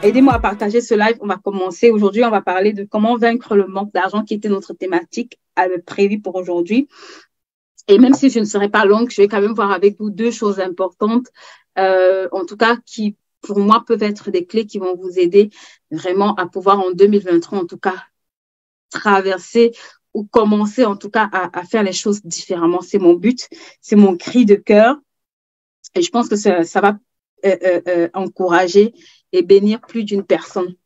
Aidez-moi à partager ce live. On va commencer. Aujourd'hui, on va parler de comment vaincre le manque d'argent qui était notre thématique prévue pour aujourd'hui. Et même si je ne serai pas longue, je vais quand même voir avec vous deux choses importantes, en tout cas, qui pour moi peuvent être des clés qui vont vous aider vraiment à pouvoir en 2023, en tout cas, traverser ou commencer en tout cas à faire les choses différemment. C'est mon but, c'est mon cri de cœur. Et je pense que ça va encourager et bénir plus d'une personne.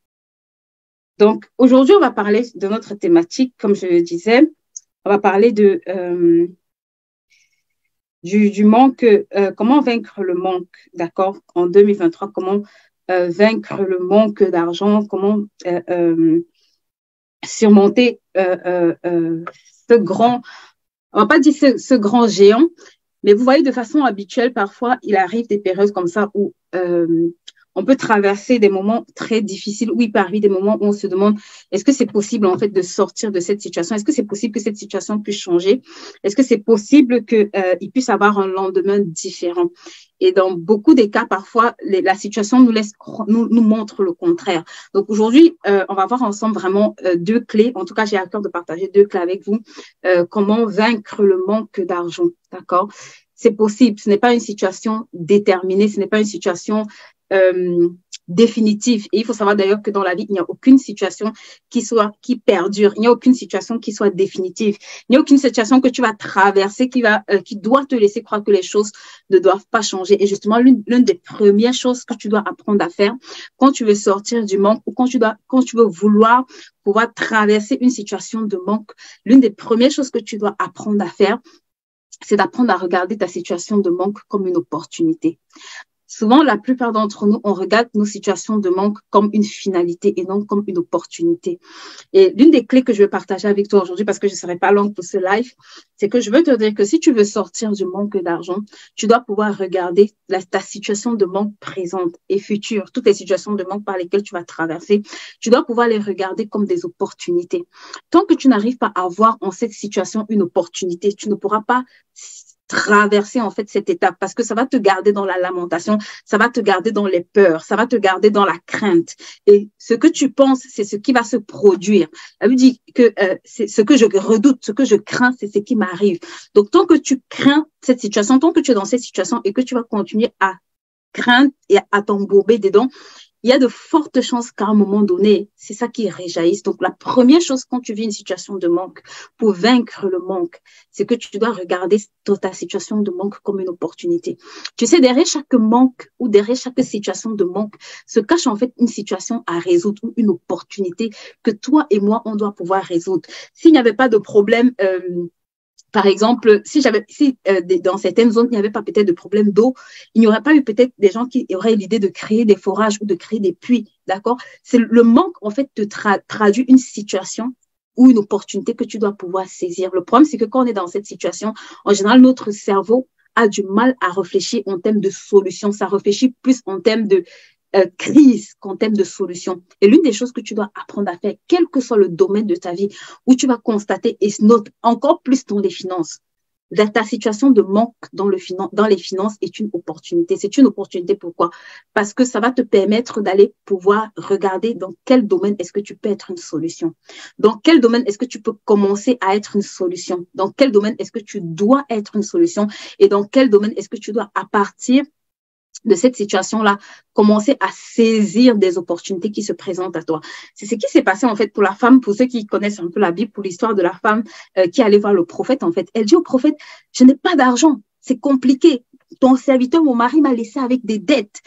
Donc, aujourd'hui, on va parler de notre thématique, comme je le disais. On va parler de du manque, comment vaincre le manque, d'accord, en 2023, comment vaincre le manque d'argent, comment surmonter ce grand, on va pas dire ce grand géant, mais vous voyez, de façon habituelle, parfois, il arrive des périodes comme ça où on peut traverser des moments très difficiles, où il peut arriver des moments où on se demande, est-ce que c'est possible, en fait, de sortir de cette situation? Est-ce que c'est possible que cette situation puisse changer? Est-ce que c'est possible qu'il puisse avoir un lendemain différent? Et dans beaucoup des cas, parfois, la situation nous montre le contraire. Donc, aujourd'hui, on va voir ensemble vraiment deux clés. En tout cas, j'ai à cœur de partager deux clés avec vous. Comment vaincre le manque d'argent, d'accord? C'est possible. Ce n'est pas une situation déterminée. Ce n'est pas une situation définitive. Et il faut savoir d'ailleurs que dans la vie, il n'y a aucune situation qui perdure. Il n'y a aucune situation qui soit définitive. Il n'y a aucune situation que tu vas traverser qui doit te laisser croire que les choses ne doivent pas changer. Et justement, l'une des premières choses que tu dois apprendre à faire quand tu veux sortir du manque ou quand tu veux vouloir pouvoir traverser une situation de manque, l'une des premières choses que tu dois apprendre à faire, c'est d'apprendre à regarder ta situation de manque comme une opportunité. Souvent, la plupart d'entre nous, on regarde nos situations de manque comme une finalité et non comme une opportunité. Et l'une des clés que je vais partager avec toi aujourd'hui, parce que je ne serai pas longue pour ce live, c'est que je veux te dire que si tu veux sortir du manque d'argent, tu dois pouvoir regarder ta situation de manque présente et future, toutes les situations de manque par lesquelles tu vas traverser, tu dois pouvoir les regarder comme des opportunités. Tant que tu n'arrives pas à voir en cette situation une opportunité, tu ne pourras pas traverser en fait cette étape parce que ça va te garder dans la lamentation, ça va te garder dans les peurs, ça va te garder dans la crainte. Et ce que tu penses, c'est ce qui va se produire. Elle me dit que c'est ce que je redoute, ce que je crains, c'est ce qui m'arrive. Donc, tant que tu crains cette situation, tant que tu es dans cette situation et que tu vas continuer à craindre et à t'embourber dedans, il y a de fortes chances qu'à un moment donné, c'est ça qui réjaillisse. Donc, la première chose quand tu vis une situation de manque, pour vaincre le manque, c'est que tu dois regarder ta situation de manque comme une opportunité. Tu sais, derrière chaque manque ou derrière chaque situation de manque se cache en fait une situation à résoudre ou une opportunité que toi et moi, on doit pouvoir résoudre. S'il n'y avait pas de problème, par exemple, si dans certaines zones, il n'y avait pas peut-être de problème d'eau, il n'y aurait pas eu peut-être des gens qui auraient l'idée de créer des forages ou de créer des puits, d'accord? C'est le manque, en fait, de traduit une situation ou une opportunité que tu dois pouvoir saisir. Le problème, c'est que quand on est dans cette situation, en général, notre cerveau a du mal à réfléchir en termes de solution. Ça réfléchit plus en termes de crise qu'en termes de solution. Et l'une des choses que tu dois apprendre à faire, quel que soit le domaine de ta vie, où tu vas constater, et note encore plus dans les finances, ta situation de manque dans les finances est une opportunité. C'est une opportunité pourquoi? Parce que ça va te permettre d'aller pouvoir regarder dans quel domaine est-ce que tu peux être une solution. Dans quel domaine est-ce que tu peux commencer à être une solution? Dans quel domaine est-ce que tu dois être une solution? Et dans quel domaine est-ce que tu dois, à partir de cette situation-là, commencer à saisir des opportunités qui se présentent à toi. C'est ce qui s'est passé en fait pour la femme, pour ceux qui connaissent un peu la Bible, pour l'histoire de la femme qui allait voir le prophète en fait. Elle dit au prophète, je n'ai pas d'argent, c'est compliqué. Ton serviteur, mon mari m'a laissé avec des dettes.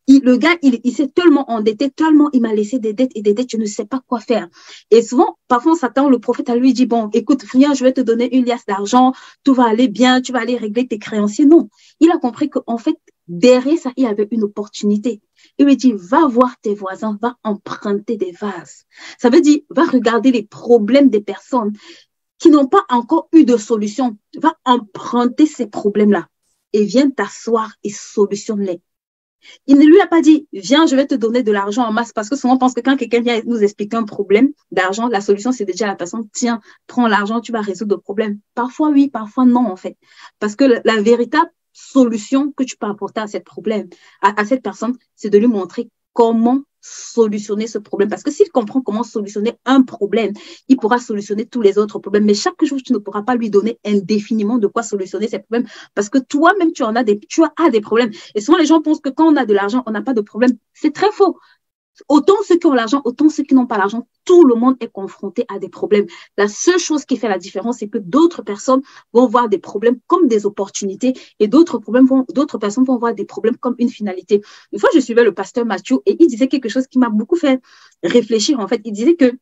Le gars, il s'est tellement endetté, tellement il m'a laissé des dettes et des dettes, je ne sais pas quoi faire. Et souvent, parfois, on s'attend, le prophète à lui dit, bon, écoute, viens, je vais te donner une liasse d'argent, tout va aller bien, tu vas aller régler tes créanciers. Non, il a compris qu'en fait, derrière ça, il y avait une opportunité. Il lui dit, va voir tes voisins, va emprunter des vases. Ça veut dire, va regarder les problèmes des personnes qui n'ont pas encore eu de solution. Va emprunter ces problèmes-là et viens t'asseoir et solutionne-les. Il ne lui a pas dit, viens, je vais te donner de l'argent en masse, parce que souvent on pense que quand quelqu'un vient nous expliquer un problème d'argent, la solution c'est déjà la personne, tiens, prends l'argent, tu vas résoudre le problème. Parfois oui, parfois non en fait. Parce que la véritable solution que tu peux apporter à cette problème, à cette personne, c'est de lui montrer comment solutionner ce problème. Parce que s'il comprend comment solutionner un problème, il pourra solutionner tous les autres problèmes. Mais chaque jour, tu ne pourras pas lui donner indéfiniment de quoi solutionner ces problèmes. Parce que toi-même, tu as des problèmes. Et souvent, les gens pensent que quand on a de l'argent, on n'a pas de problème. C'est très faux. Autant ceux qui ont l'argent, autant ceux qui n'ont pas l'argent, tout le monde est confronté à des problèmes. La seule chose qui fait la différence, c'est que d'autres personnes vont voir des problèmes comme des opportunités et d'autres personnes vont voir des problèmes comme une finalité. Une fois, je suivais le pasteur Mathieu et il disait quelque chose qui m'a beaucoup fait réfléchir. En fait, il disait que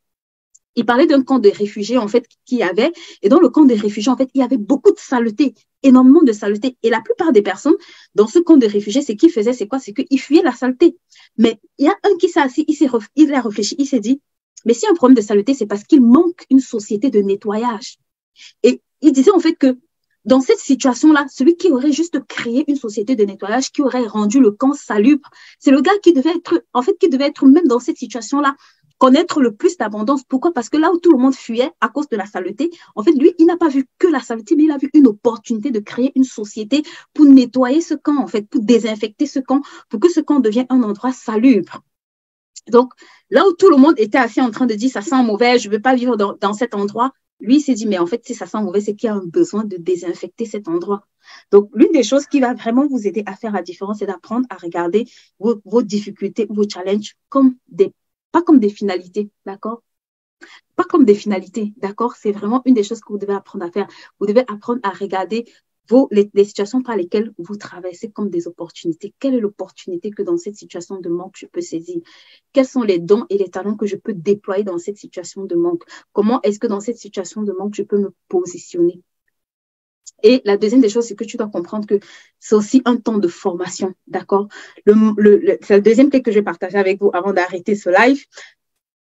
il parlait d'un camp de réfugiés, en fait, qu'il y avait. Et dans le camp de réfugiés, en fait, il y avait beaucoup de saleté, énormément de saleté. Et la plupart des personnes dans ce camp de réfugiés, ce qu'ils faisaient, c'est quoi? C'est qu'ils fuyaient la saleté. Mais il y a un qui s'est assis, il a réfléchi, il s'est dit, mais si un problème de saleté, c'est parce qu'il manque une société de nettoyage. Et il disait, en fait, que dans cette situation-là, celui qui aurait juste créé une société de nettoyage, qui aurait rendu le camp salubre, c'est le gars qui devait être même dans cette situation-là, connaître le plus d'abondance. Pourquoi? Parce que là où tout le monde fuyait à cause de la saleté, en fait, lui, il n'a pas vu que la saleté, mais il a vu une opportunité de créer une société pour nettoyer ce camp, en fait, pour désinfecter ce camp, pour que ce camp devienne un endroit salubre. Donc, là où tout le monde était assis en train de dire, ça sent mauvais, je ne veux pas vivre dans cet endroit, lui, il s'est dit, mais en fait, si ça sent mauvais, c'est qu'il y a un besoin de désinfecter cet endroit. Donc, l'une des choses qui va vraiment vous aider à faire la différence, c'est d'apprendre à regarder vos difficultés, vos challenges pas comme des finalités, d'accord? Pas comme des finalités, d'accord? C'est vraiment une des choses que vous devez apprendre à faire. Vous devez apprendre à regarder les situations par lesquelles vous traversez comme des opportunités. Quelle est l'opportunité que dans cette situation de manque, je peux saisir? Quels sont les dons et les talents que je peux déployer dans cette situation de manque? Comment est-ce que dans cette situation de manque, je peux me positionner? Et la deuxième des choses, c'est que tu dois comprendre que c'est aussi un temps de formation, d'accord? C'est le deuxième clé que je vais partager avec vous avant d'arrêter ce live.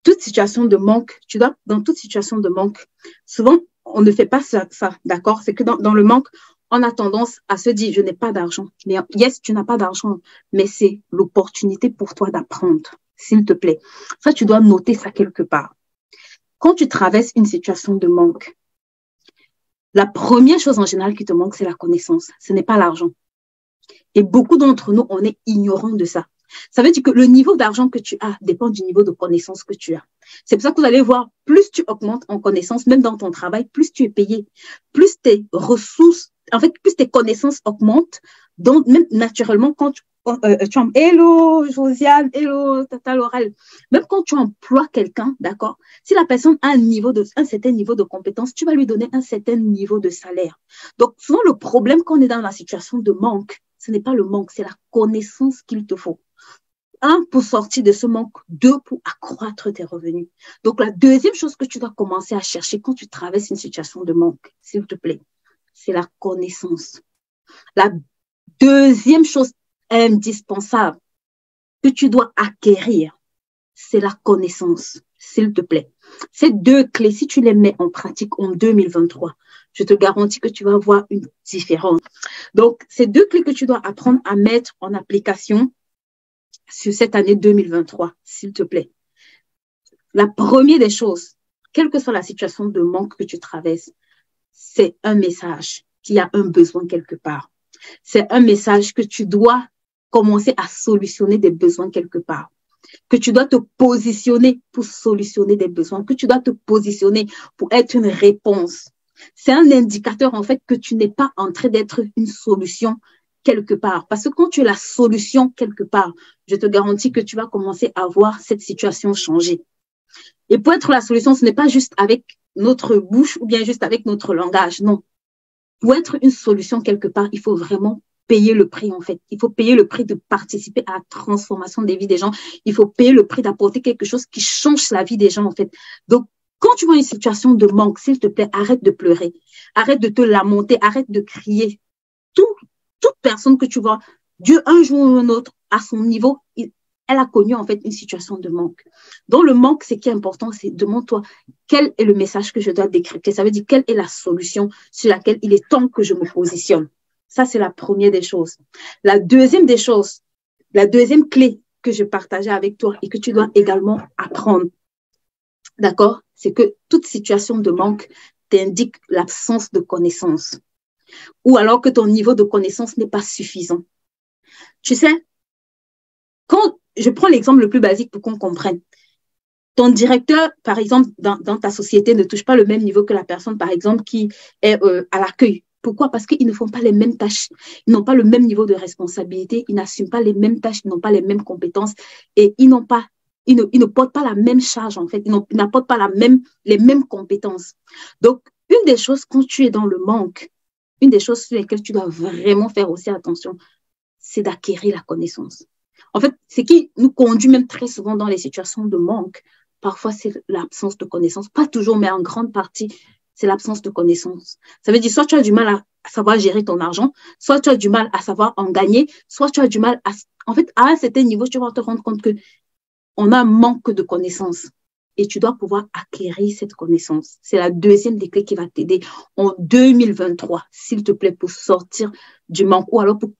Toute situation de manque, dans toute situation de manque, souvent, on ne fait pas ça, d'accord? C'est que dans le manque, on a tendance à se dire, je n'ai pas d'argent. Mais yes, tu n'as pas d'argent, mais c'est l'opportunité pour toi d'apprendre, s'il te plaît. Ça, tu dois noter ça quelque part. Quand tu traverses une situation de manque, la première chose en général qui te manque, c'est la connaissance. Ce n'est pas l'argent. Et beaucoup d'entre nous, on est ignorants de ça. Ça veut dire que le niveau d'argent que tu as dépend du niveau de connaissance que tu as. C'est pour ça que vous allez voir, plus tu augmentes en connaissance, même dans ton travail, plus tu es payé, plus tes ressources, en fait, plus tes connaissances augmentent. Donc, même naturellement, quand hello Josiane, hello Tata Laurel, même quand tu emploies quelqu'un, d'accord, si la personne a un certain niveau de compétence, tu vas lui donner un certain niveau de salaire. Donc, souvent, le problème quand on est dans la situation de manque, ce n'est pas le manque, c'est la connaissance qu'il te faut. 1, pour sortir de ce manque. 2, pour accroître tes revenus. Donc, la deuxième chose que tu dois commencer à chercher quand tu traverses une situation de manque, s'il te plaît, c'est la connaissance. La deuxième chose indispensable que tu dois acquérir, c'est la connaissance, s'il te plaît. Ces 2 clés, si tu les mets en pratique en 2023, je te garantis que tu vas voir une différence. Donc, ces 2 clés que tu dois apprendre à mettre en application sur cette année 2023, s'il te plaît. La première des choses, quelle que soit la situation de manque que tu traverses, c'est un message qu'il y a un besoin quelque part. C'est un message que tu dois commencer à solutionner des besoins quelque part. Que tu dois te positionner pour solutionner des besoins. Que tu dois te positionner pour être une réponse. C'est un indicateur, en fait, que tu n'es pas en train d'être une solution quelque part. Parce que quand tu es la solution quelque part, je te garantis que tu vas commencer à voir cette situation changer. Et pour être la solution, ce n'est pas juste avec notre bouche ou bien juste avec notre langage, non. Pour être une solution quelque part, il faut vraiment payer le prix, en fait. Il faut payer le prix de participer à la transformation des vies des gens. Il faut payer le prix d'apporter quelque chose qui change la vie des gens, en fait. Donc, quand tu vois une situation de manque, s'il te plaît, arrête de pleurer. Arrête de te lamenter. Arrête de crier. Toute personne que tu vois, Dieu, un jour ou un autre, à son niveau, elle a connu, en fait, une situation de manque. Dans le manque, ce qui est important, c'est demande-toi quel est le message que je dois décrypter. Ça veut dire quelle est la solution sur laquelle il est temps que je me positionne. Ça, c'est la première des choses. La deuxième des choses, la deuxième clé que je partageais avec toi et que tu dois également apprendre, d'accord, c'est que toute situation de manque t'indique l'absence de connaissance ou alors que ton niveau de connaissance n'est pas suffisant. Tu sais, quand je prends l'exemple le plus basique pour qu'on comprenne. Ton directeur, par exemple, dans ta société, ne touche pas le même niveau que la personne, par exemple, qui est à l'accueil. Pourquoi? Parce qu'ils ne font pas les mêmes tâches. Ils n'ont pas le même niveau de responsabilité. Ils n'assument pas les mêmes tâches. Ils n'ont pas les mêmes compétences. Et ils ne portent pas la même charge, en fait. Ils n'apportent pas les mêmes compétences. Donc, une des choses, quand tu es dans le manque, une des choses sur lesquelles tu dois vraiment faire aussi attention, c'est d'acquérir la connaissance. En fait, ce qui nous conduit même très souvent dans les situations de manque, parfois c'est l'absence de connaissance. Pas toujours, mais en grande partie, c'est l'absence de connaissance. Ça veut dire soit tu as du mal à savoir gérer ton argent, soit tu as du mal à savoir en gagner, soit tu as du mal à... En fait, à un certain niveau, tu vas te rendre compte qu'on a un manque de connaissances. Et tu dois pouvoir acquérir cette connaissance. C'est la deuxième des clés qui va t'aider en 2023, s'il te plaît, pour sortir du manque ou alors pour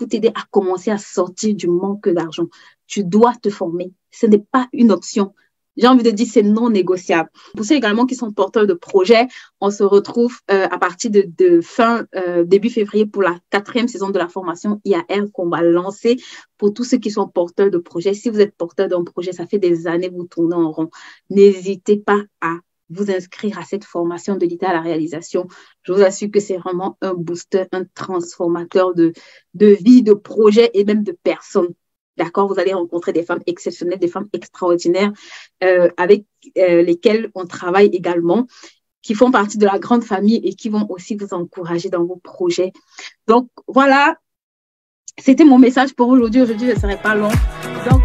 t'aider à commencer à sortir du manque d'argent. Tu dois te former. Ce n'est pas une option. J'ai envie de dire, c'est non négociable. Pour ceux également qui sont porteurs de projets, on se retrouve à partir de début février pour la 4e saison de la formation IAR qu'on va lancer pour tous ceux qui sont porteurs de projets. Si vous êtes porteur d'un projet, ça fait des années que vous tournez en rond. N'hésitez pas à vous inscrire à cette formation de l'idée à la réalisation. Je vous assure que c'est vraiment un booster, un transformateur de vie, de projet et même de personnes. D'accord, vous allez rencontrer des femmes exceptionnelles, des femmes extraordinaires avec lesquelles on travaille également, qui font partie de la grande famille et qui vont aussi vous encourager dans vos projets. Donc, voilà, c'était mon message pour aujourd'hui. Aujourd'hui, je ne serai pas long. Donc,